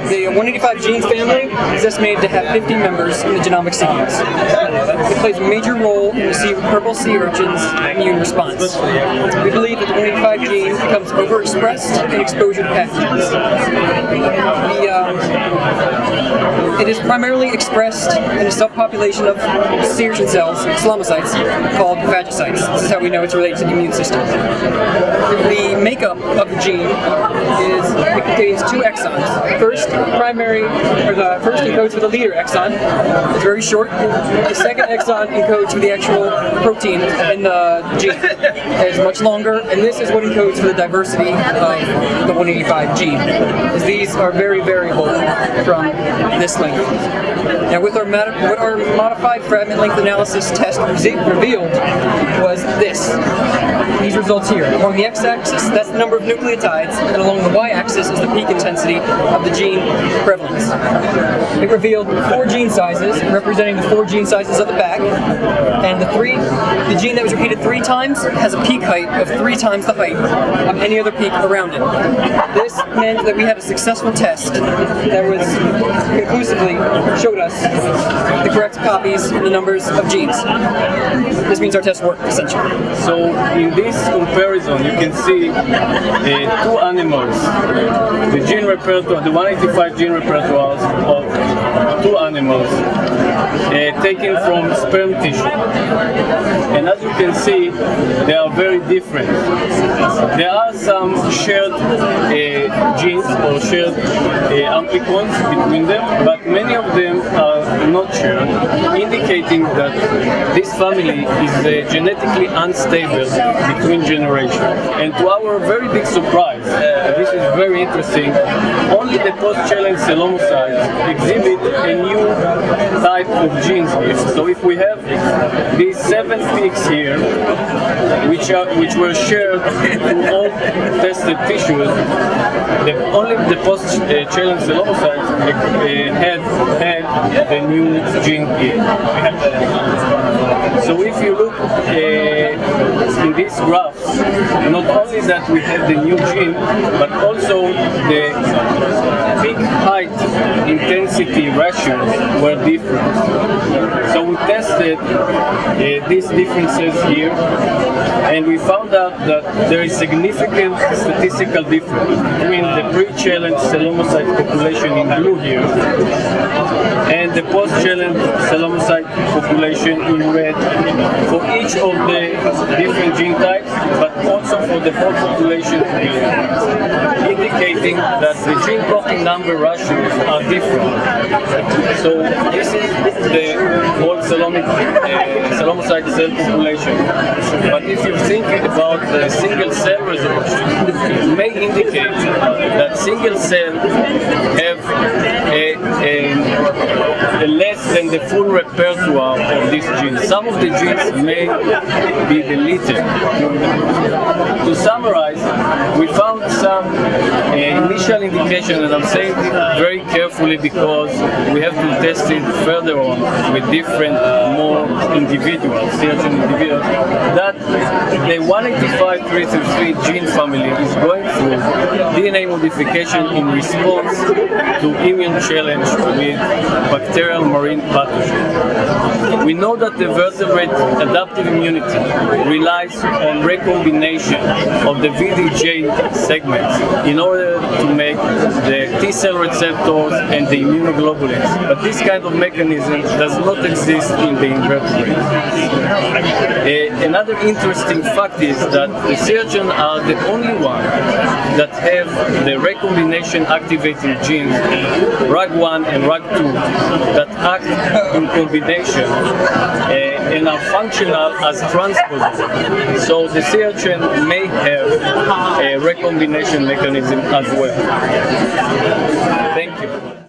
The 185 gene family is estimated to have 50 members in the genomic sequence. It plays a major role in the purple sea urchin's immune response. We believe that the 185 gene becomes overexpressed in exposure to pathogens. It is primarily expressed in a subpopulation of sea urchin cells, coelomocytes, called phagocytes. This is how we know it's related to the immune system. The makeup of the gene is it contains 2 exons. First encodes for the leader exon. It's very short. The second exon encodes for the actual protein in the gene. It is much longer, and this is what encodes for the diversity of the 185 gene. As these are very variable from this length. Now, what our modified fragment length analysis test revealed was these results here. Along the x-axis, that's the number of nucleotides, and along the y-axis is the peak intensity of the gene prevalence. It revealed 4 gene sizes, representing the 4 gene sizes of the back, and the gene that was repeated 3 times has a peak height of 3 times the height of any other peak around it. This meant that we had a successful test that was conclusively showed us the correct copies and the numbers of genes. This means our test worked, essentially. So in this comparison, you can see 2 animals, the gene repertoire, the 185 gene repertoires of 2 animals taken from sperm tissue. And as you can see, they are very different. There are some shared genes or shared amplicons between them, but many of them are not shared, indicating that this family is genetically unstable between generations. And to our very big surprise, this is very interesting, only the post-challenge coelomocytes exhibit a new type of genes here. So if we have these 7 peaks here, which were shared to all tested tissues, only the post-challenge coelomocytes had the new gene here. So if you look in these graphs, not only that we have the new gene, but also the peak height intensity ratios were different. So we tested these differences here, and we found out that there is significant statistical difference between the pre-challenge coelomocyte population in blue here and the post-challenge coelomocyte population in red for each of the different gene types, but also for the whole population together, indicating that the gene protein number ratios are different. So this is the whole coelomocyte cell population. But if you think about the single cell resolution, it may indicate that single cell have a less than the full repertoire of these genes. Some of the genes may be deleted. To summarize, we found some initial indication, and I'm saying it very carefully because we have to test it further on with different, more individuals, certain individuals, that the 185-333 gene family is going through DNA modification in response to immune challenge with bacterial marine pathogens. We know that the vertebrate adaptive immunity relies on recombination of the VDJ segments in order to make the T-cell receptors and the immunoglobulins. But this kind of mechanism does not exist in the invertebrates. Another interesting fact is that the surgeons are the only ones that have the recombination activating genes RAG1 and RAG2 that act in combination and are functional as transposons. So the surgeon may have a recombination mechanism as well.